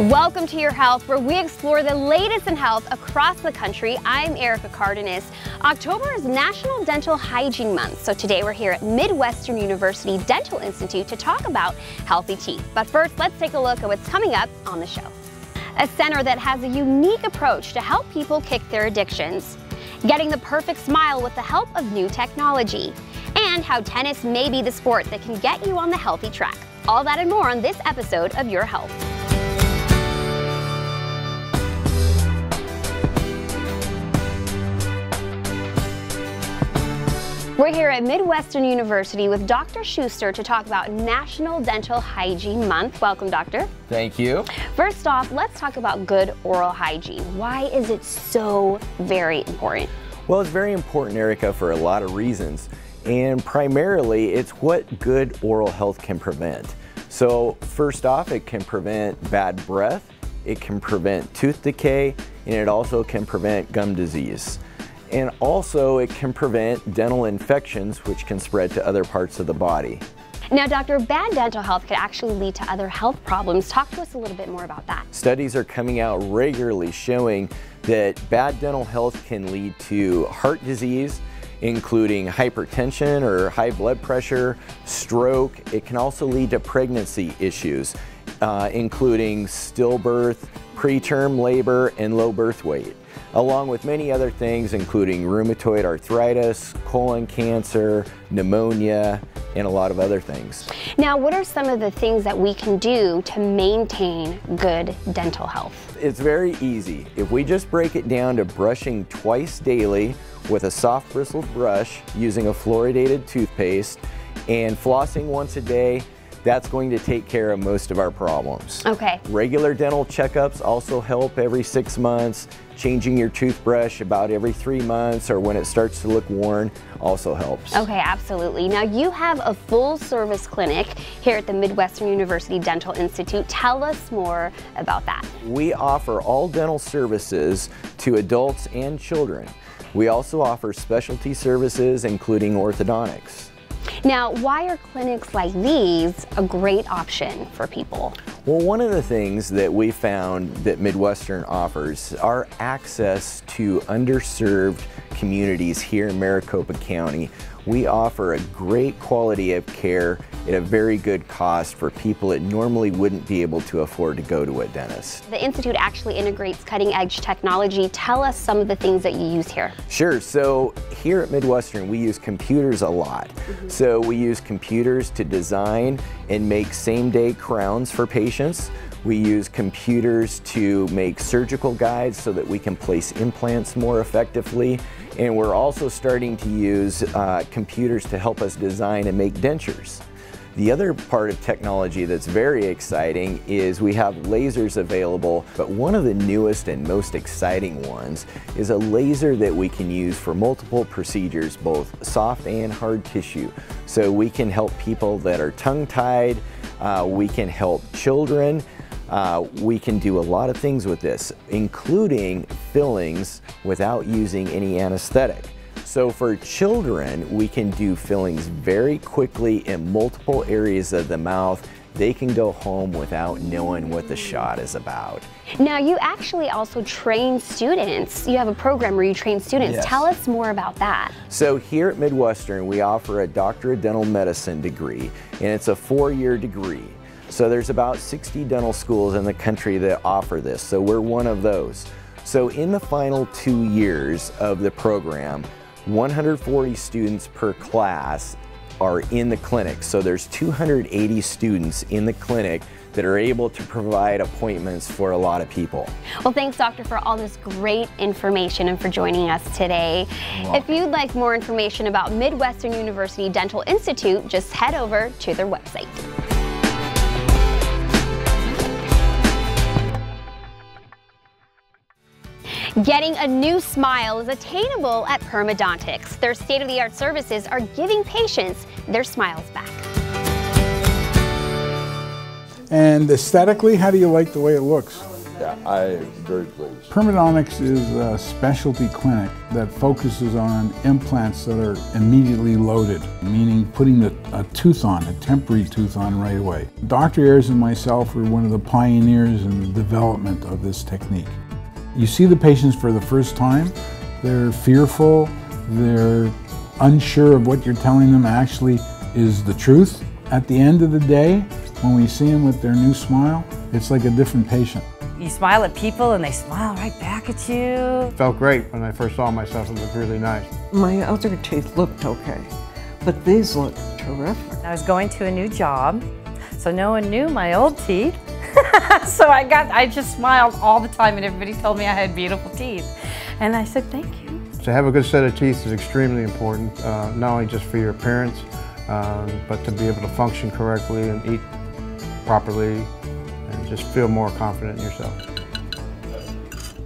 Welcome to Your Health, where we explore the latest in health across the country. I'm Erica Cardenas. October is National Dental Hygiene Month, so today we're here at Midwestern University Dental Institute to talk about healthy teeth. But first, let's take a look at what's coming up on the show. A center that has a unique approach to help people kick their addictions. Getting the perfect smile with the help of new technology. And how tennis may be the sport that can get you on the healthy track. All that and more on this episode of Your Health. We're here at Midwestern University with Dr. Schuster to talk about National Dental Hygiene Month. Welcome, Doctor. Thank you. First off, let's talk about good oral hygiene. Why is it so very important? Well, it's very important, Erica, for a lot of reasons. And primarily, it's what good oral health can prevent. So first off, it can prevent bad breath, it can prevent tooth decay, and it also can prevent gum disease. And also it can prevent dental infections, which can spread to other parts of the body. Now, Doctor, bad dental health could actually lead to other health problems. Talk to us a little bit more about that. Studies are coming out regularly showing that bad dental health can lead to heart disease, including hypertension or high blood pressure, stroke. It can also lead to pregnancy issues, including stillbirth, preterm labor, and low birth weight, along with many other things, including rheumatoid arthritis, colon cancer, pneumonia, and a lot of other things. Now, what are some of the things that we can do to maintain good dental health? It's very easy. If we just break it down to brushing twice daily with a soft bristled brush using a fluoridated toothpaste and flossing once a day, that's going to take care of most of our problems. Okay. Regular dental checkups also help every 6 months. Changing your toothbrush about every 3 months or when it starts to look worn also helps. Okay, absolutely. Now, you have a full service clinic here at the Midwestern University Dental Institute. Tell us more about that. We offer all dental services to adults and children. We also offer specialty services, including orthodontics. Now, why are clinics like these a great option for people? Well, one of the things that we found that Midwestern offers are access to underserved communities here in Maricopa County. We offer a great quality of care at a very good cost for people that normally wouldn't be able to afford to go to a dentist. The Institute actually integrates cutting-edge technology. Tell us some of the things that you use here. Sure. So here at Midwestern, we use computers a lot. So we use computers to design and make same-day crowns for patients. We use computers to make surgical guides so that we can place implants more effectively. And we're also starting to use computers to help us design and make dentures. The other part of technology that's very exciting is we have lasers available, but one of the newest and most exciting ones is a laser that we can use for multiple procedures, both soft and hard tissue. So we can help people that are tongue-tied, we can help children, we can do a lot of things with this, including fillings without using any anesthetic. So for children, we can do fillings very quickly in multiple areas of the mouth. They can go home without knowing what the shot is about. Now, you actually also train students. You have a program where you train students. Yes. Tell us more about that. So here at Midwestern, we offer a Doctor of Dental Medicine degree, and it's a 4-year degree. So there's about 60 dental schools in the country that offer this, so we're one of those. So in the final 2 years of the program, 140 students per class are in the clinic. So there's 280 students in the clinic that are able to provide appointments for a lot of people. Well, thanks, Doctor, for all this great information and for joining us today. If you'd like more information about Midwestern University Dental Institute, just head over to their website. Getting a new smile is attainable at Permadontics. Their state-of-the-art services are giving patients their smiles back. And aesthetically, how do you like the way it looks? Yeah, I am very pleased. Permanodontics is a specialty clinic that focuses on implants that are immediately loaded, meaning putting a tooth on, a temporary tooth on right away. Dr. Ayers and myself were one of the pioneers in the development of this technique. You see the patients for the first time, they're fearful, they're unsure of what you're telling them actually is the truth. At the end of the day, when we see them with their new smile, it's like a different patient. You smile at people and they smile right back at you. It felt great when I first saw myself. It looked really nice. My other teeth looked okay, but these look terrific. I was going to a new job, so no one knew my old teeth. So I just smiled all the time and everybody told me I had beautiful teeth. And I said, thank you. To have a good set of teeth is extremely important, not only just for your appearance, but to be able to function correctly and eat properly and just feel more confident in yourself.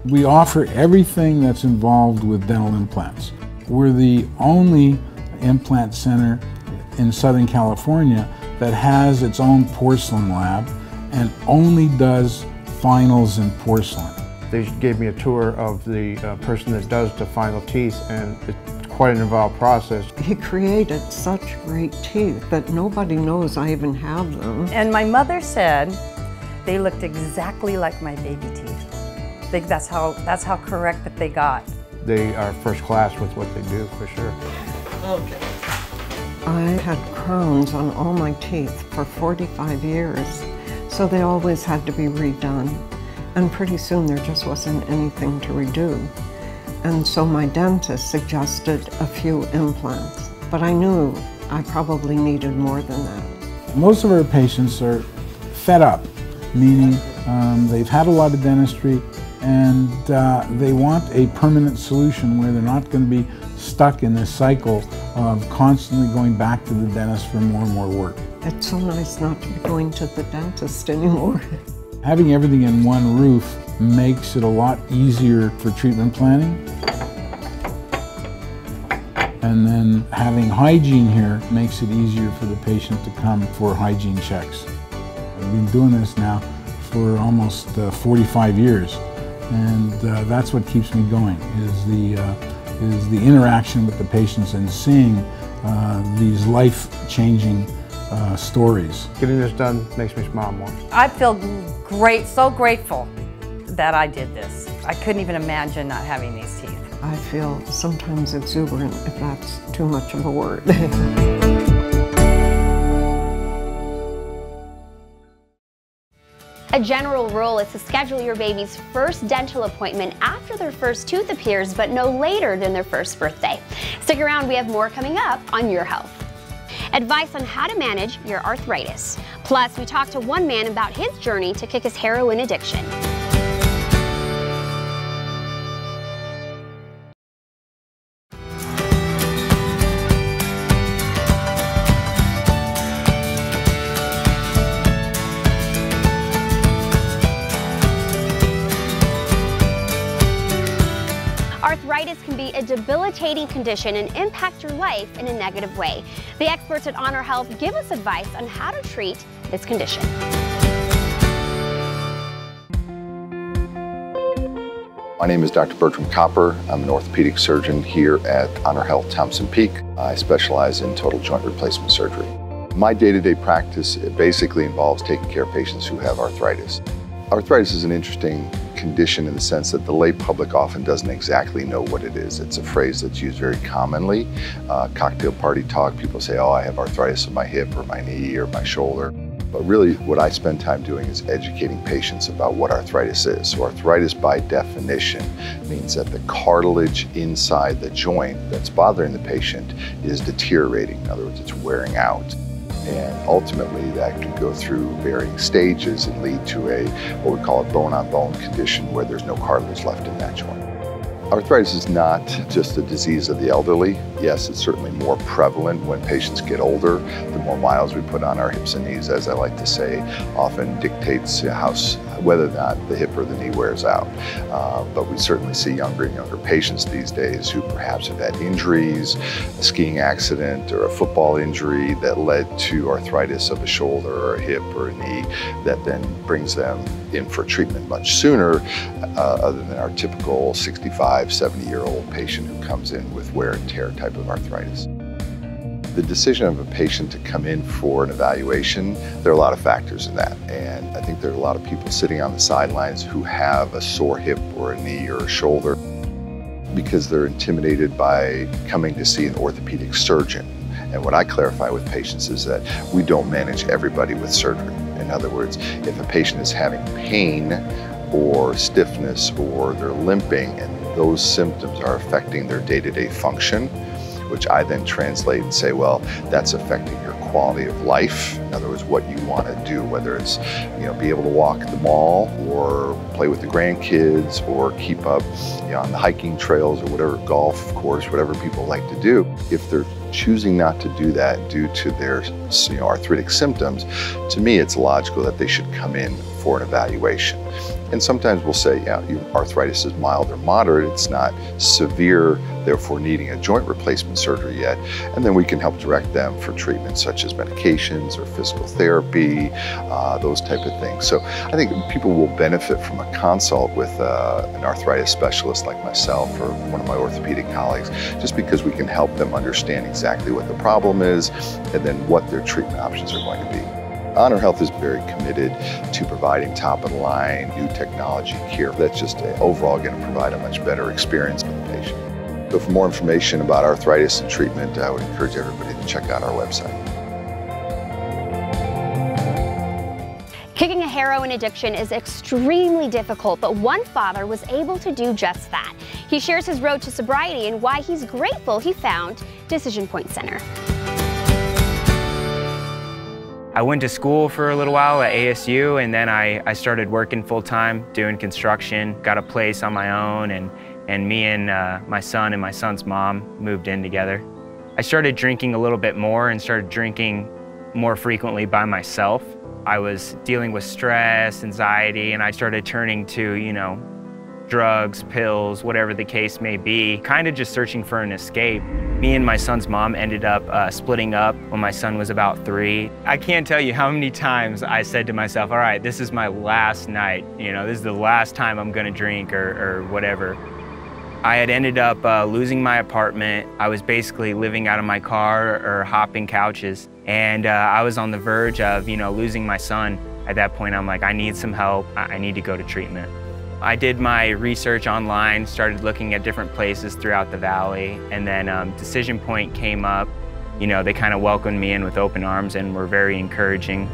We offer everything that's involved with dental implants. We're the only implant center in Southern California that has its own porcelain lab and only does finals in porcelain. They gave me a tour of the person that does the final teeth, and it's quite an involved process. He created such great teeth that nobody knows I even have them. And my mother said they looked exactly like my baby teeth. That's how correct that they got. They are first class with what they do, for sure. Okay. I had crowns on all my teeth for 45 years, so they always had to be redone. And pretty soon there just wasn't anything to redo. And so my dentist suggested a few implants, but I knew I probably needed more than that. Most of our patients are fed up, meaning they've had a lot of dentistry and they want a permanent solution where they're not going to be stuck in this cycle of constantly going back to the dentist for more and more work. It's so nice not to be going to the dentist anymore. Having everything in one roof makes it a lot easier for treatment planning. And then having hygiene here makes it easier for the patient to come for hygiene checks. I've been doing this now for almost 45 years, and that's what keeps me going, is the interaction with the patients and seeing these life-changing stories. Getting this done makes me smile more. I feel great, so grateful that I did this. I couldn't even imagine not having these teeth. I feel sometimes exuberant, if that's too much of a word. A general rule is to schedule your baby's first dental appointment after their first tooth appears, but no later than their first birthday. Stick around, we have more coming up on Your Health. Advice on how to manage your arthritis. Plus, we talked to one man about his journey to kick his heroin addiction. Arthritis can be a debilitating condition and impact your life in a negative way. The experts at Honor Health give us advice on how to treat this condition. My name is Dr. Bertram Copper. I'm an orthopedic surgeon here at Honor Health Thompson Peak. I specialize in total joint replacement surgery. My day-to-day practice basically involves taking care of patients who have arthritis. Arthritis is an interesting condition in the sense that the lay public often doesn't exactly know what it is. It's a phrase that's used very commonly. Cocktail party talk, people say, oh, I have arthritis in my hip or my knee or my shoulder. But really what I spend time doing is educating patients about what arthritis is. So arthritis by definition means that the cartilage inside the joint that's bothering the patient is deteriorating. In other words, it's wearing out. And ultimately that can go through varying stages and lead to what we call a bone-on-bone condition where there's no cartilage left in that joint. Arthritis is not just a disease of the elderly. Yes, it's certainly more prevalent when patients get older. The more miles we put on our hips and knees, as I like to say, often dictates whether or not the hip or the knee wears out. But we certainly see younger and younger patients these days who perhaps have had injuries, a skiing accident or a football injury that led to arthritis of a shoulder or a hip or a knee that then brings them in for treatment much sooner, other than our typical 65, 70-year-old patient who comes in with wear and tear type of arthritis. The decision of a patient to come in for an evaluation, there are a lot of factors in that. And I think there are a lot of people sitting on the sidelines who have a sore hip or a knee or a shoulder because they're intimidated by coming to see an orthopedic surgeon. And what I clarify with patients is that we don't manage everybody with surgery. In other words, if a patient is having pain or stiffness or they're limping and those symptoms are affecting their day-to-day function, which I then translate and say, well, that's affecting your quality of life. In other words, what you want to do, whether it's, be able to walk at the mall or play with the grandkids or keep up, on the hiking trails or whatever, golf, of course, whatever people like to do. If they're choosing not to do that due to their, arthritic symptoms, to me, it's logical that they should come in for an evaluation. And sometimes we'll say, your arthritis is mild or moderate, it's not severe, therefore needing a joint replacement surgery yet. And then we can help direct them for treatments such as medications or physical therapy, those type of things. So I think people will benefit from a consult with an arthritis specialist like myself or one of my orthopedic colleagues, just because we can help them understand exactly what the problem is and then what their treatment options are going to be. Honor Health is very committed to providing top-of-the-line, new technology care that's just overall going to provide a much better experience for the patient. So for more information about arthritis and treatment, I would encourage everybody to check out our website. Kicking a heroin addiction is extremely difficult, but one father was able to do just that. He shares his road to sobriety and why he's grateful he found Decision Point Center. I went to school for a little while at ASU, and then I started working full-time doing construction, got a place on my own, and me and my son and my son's mom moved in together. I started drinking a little bit more and started drinking more frequently by myself. I was dealing with stress, anxiety, and I started turning to, drugs, pills, whatever the case may be, kind of just searching for an escape. Me and my son's mom ended up splitting up when my son was about 3. I can't tell you how many times I said to myself, all right, this is my last night. This is the last time I'm gonna drink or whatever. I had ended up losing my apartment. I was basically living out of my car or hopping couches. And I was on the verge of, losing my son. At that point, I'm like, I need some help. I need to go to treatment. I did my research online, started looking at different places throughout the valley, and then Decision Point came up. They kind of welcomed me in with open arms and were very encouraging.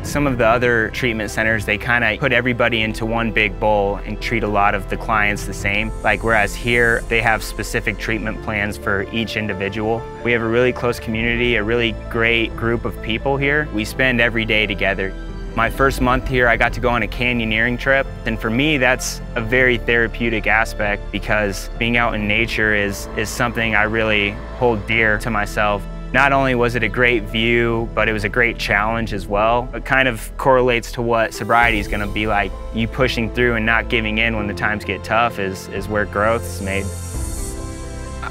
Some of the other treatment centers, they kind of put everybody into one big bowl and treat a lot of the clients the same. Whereas here, they have specific treatment plans for each individual. We have a really close community, a really great group of people here. We spend every day together. My first month here, I got to go on a canyoneering trip. And for me, that's a very therapeutic aspect because being out in nature is something I really hold dear to myself. Not only was it a great view, but it was a great challenge as well. It kind of correlates to what sobriety is gonna be like. You pushing through and not giving in when the times get tough is where growth is made.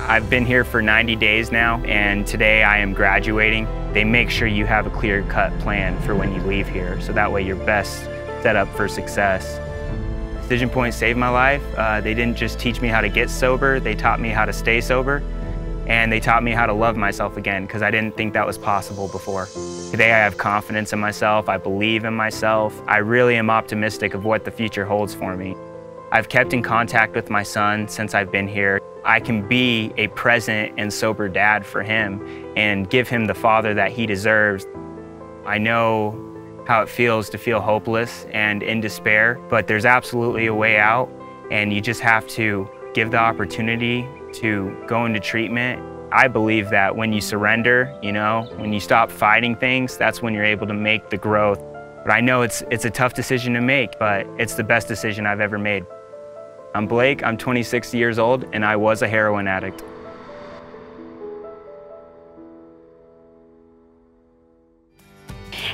I've been here for 90 days now, and today I am graduating. They make sure you have a clear-cut plan for when you leave here, so that way you're best set up for success. Decision Point saved my life. They didn't just teach me how to get sober, they taught me how to stay sober, and they taught me how to love myself again, because I didn't think that was possible before. Today I have confidence in myself, I believe in myself. I really am optimistic of what the future holds for me. I've kept in contact with my son since I've been here. I can be a present and sober dad for him and give him the father that he deserves. I know how it feels to feel hopeless and in despair, but there's absolutely a way out, and you just have to give the opportunity to go into treatment. I believe that when you surrender, when you stop fighting things, that's when you're able to make the growth. But I know it's a tough decision to make, but it's the best decision I've ever made. I'm Blake, I'm 26 years old, and I was a heroin addict.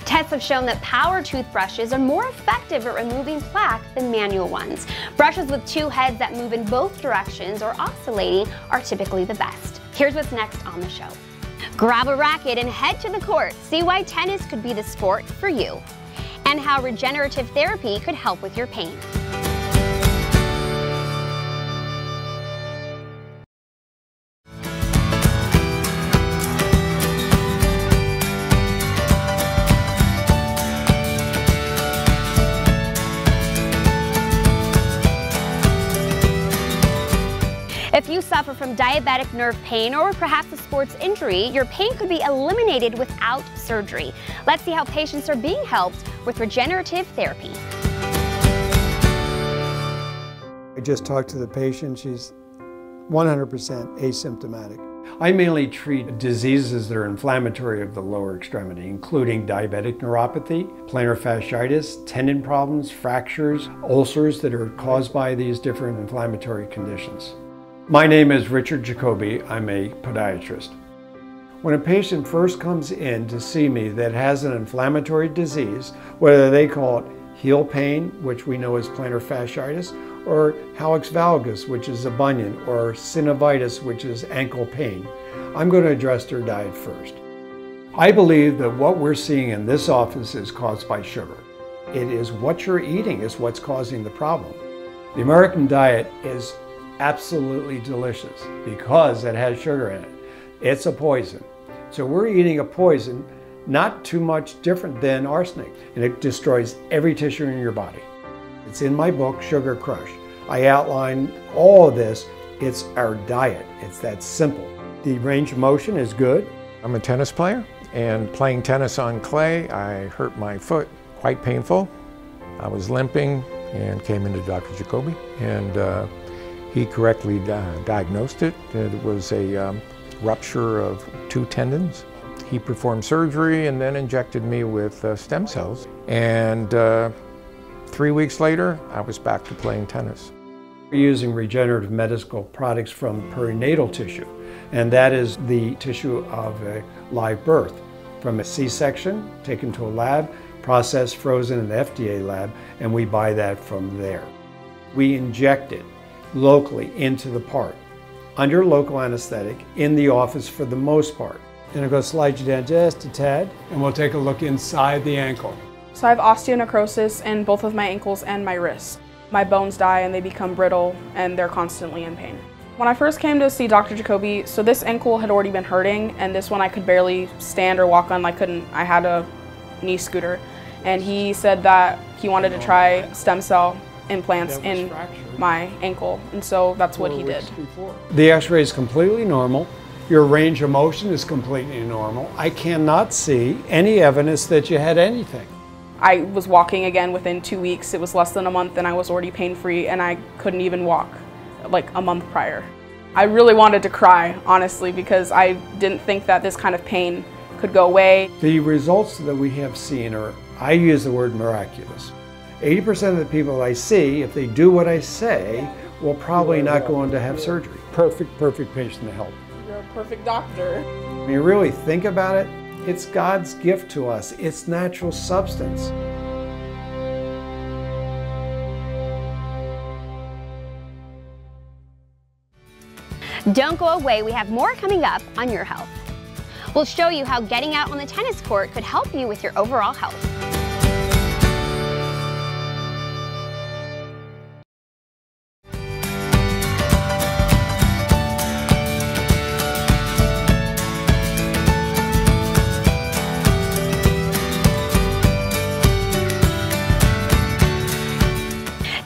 Tests have shown that power toothbrushes are more effective at removing plaque than manual ones. Brushes with two heads that move in both directions or oscillating are typically the best. Here's what's next on the show. Grab a racket and head to the court. See why tennis could be the sport for you, and how regenerative therapy could help with your pain. If you suffer from diabetic nerve pain or perhaps a sports injury, your pain could be eliminated without surgery. Let's see how patients are being helped with regenerative therapy. I just talked to the patient. She's 100% asymptomatic. I mainly treat diseases that are inflammatory of the lower extremity, including diabetic neuropathy, plantar fasciitis, tendon problems, fractures, ulcers that are caused by these different inflammatory conditions. My name is Richard Jacoby. I'm a podiatrist. When a patient first comes in to see me that has an inflammatory disease, whether they call it heel pain, which we know is plantar fasciitis, or hallux valgus, which is a bunion, or synovitis, which is ankle pain, I'm going to address their diet first. I believe that what we're seeing in this office is caused by sugar. It is what you're eating is what's causing the problem. The American diet is absolutely delicious because it has sugar in it. It's a poison. So we're eating a poison not too much different than arsenic, and it destroys every tissue in your body. It's in my book, Sugar Crush. I outline all of this. It's our diet. It's that simple. The range of motion is good. I'm a tennis player, and playing tennis on clay, I hurt my foot, quite painful. I was limping and came into Dr. Jacoby, and he correctly diagnosed it. It was a rupture of two tendons. He performed surgery and then injected me with stem cells. And 3 weeks later, I was back to playing tennis. We're using regenerative medical products from perinatal tissue, and that is the tissue of a live birth. From a C-section, taken to a lab, processed, frozen in the FDA lab, and we buy that from there. We inject it locally into the part, under local anesthetic, in the office for the most part. And I'm going to slide you down just a tad, and we'll take a look inside the ankle. So I have osteonecrosis in both of my ankles and my wrists. My bones die and they become brittle, and they're constantly in pain. When I first came to see Dr. Jacoby, so this ankle had already been hurting, and this one I could barely stand or walk on. I had a knee scooter. And he said that he wanted to try stem cell implants in my ankle, and so that's what he did. The x-ray is completely normal. Your range of motion is completely normal. I cannot see any evidence that you had anything. I was walking again within 2 weeks. It was less than a month and I was already pain-free, and I couldn't even walk like a month prior. I really wanted to cry, honestly, because I didn't think that this kind of pain could go away. The results that we have seen are, I use the word miraculous. 80% of the people I see, if they do what I say, will probably not go on to have surgery. Perfect patient to help. You're a perfect doctor. When you really think about it, it's God's gift to us. It's natural substance. Don't go away, we have more coming up on your health. We'll show you how getting out on the tennis court could help you with your overall health.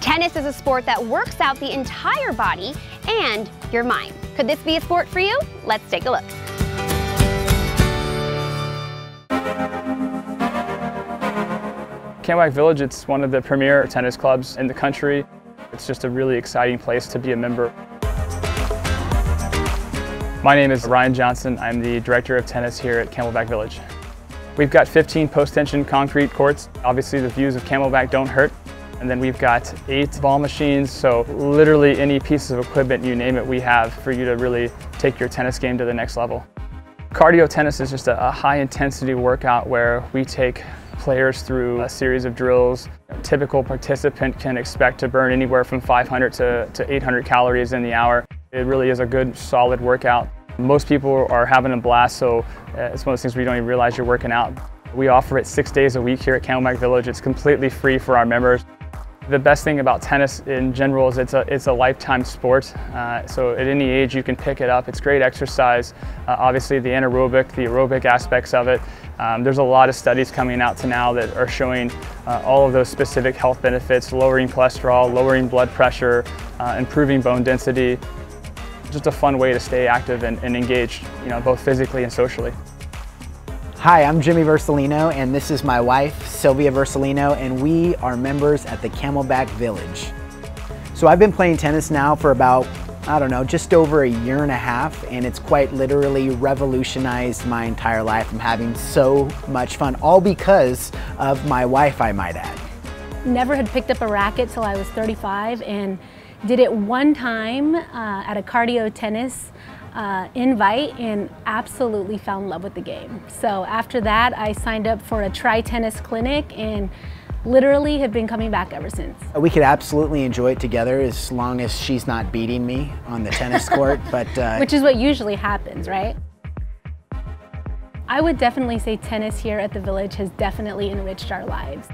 Tennis is a sport that works out the entire body and your mind. Could this be a sport for you? Let's take a look. Camelback Village, it's one of the premier tennis clubs in the country. It's just a really exciting place to be a member. My name is Ryan Johnson. I'm the director of tennis here at Camelback Village. We've got 15 post-tension concrete courts. Obviously the views of Camelback don't hurt. And then we've got 8 ball machines, so literally any piece of equipment, you name it, we have for you to really take your tennis game to the next level. Cardio tennis is just a high intensity workout where we take players through a series of drills. A typical participant can expect to burn anywhere from 500 to 800 calories in the hour. It really is a good, solid workout. Most people are having a blast, so it's one of those things where you don't even realize you're working out. We offer it 6 days a week here at Camelback Village. It's completely free for our members. The best thing about tennis in general is it's a lifetime sport. So at any age you can pick it up. It's great exercise. Obviously the anaerobic, the aerobic aspects of it. There's a lot of studies coming out to now that are showing all of those specific health benefits, lowering cholesterol, lowering blood pressure, improving bone density. Just a fun way to stay active and engaged, both physically and socially. Hi, I'm Jimmy Versalino, and this is my wife, Sylvia Versalino, and we are members at the Camelback Village. So I've been playing tennis now for about, I don't know, just over a year and a half, and it's quite literally revolutionized my entire life. I'm having so much fun, all because of my wife, I might add. Never had picked up a racket till I was 35, and did it one time at a cardio tennis invite and absolutely fell in love with the game. So after that, I signed up for a tri-tennis clinic and literally have been coming back ever since. We could absolutely enjoy it together as long as she's not beating me on the tennis court, but which is what usually happens, right? I would definitely say tennis here at the Village has definitely enriched our lives.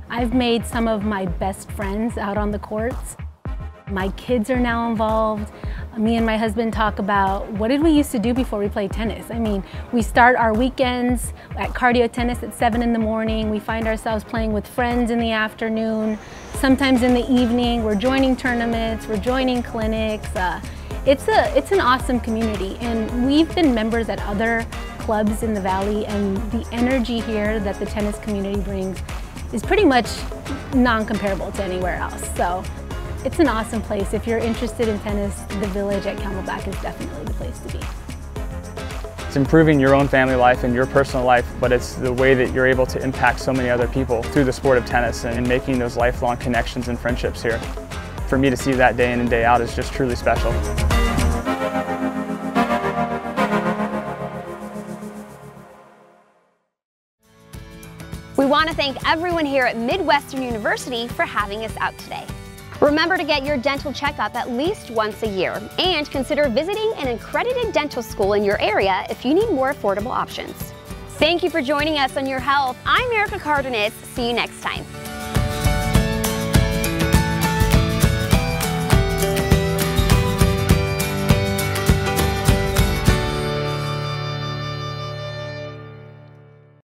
I've made some of my best friends out on the courts. My kids are now involved. Me and my husband talk about what did we used to do before we played tennis. I mean, we start our weekends at cardio tennis at 7 in the morning. We find ourselves playing with friends in the afternoon. Sometimes in the evening, we're joining tournaments, we're joining clinics. It's an awesome community, and we've been members at other clubs in the Valley, and the energy here that the tennis community brings is pretty much non-comparable to anywhere else. So it's an awesome place. If you're interested in tennis, the Village at Camelback is definitely the place to be. It's improving your own family life and your personal life, but it's the way that you're able to impact so many other people through the sport of tennis and making those lifelong connections and friendships here. For me to see that day in and day out is just truly special. We want to thank everyone here at Midwestern University for having us out today. Remember to get your dental checkup at least once a year, and consider visiting an accredited dental school in your area if you need more affordable options. Thank you for joining us on Your Health. I'm Erica Cardenas. See you next time.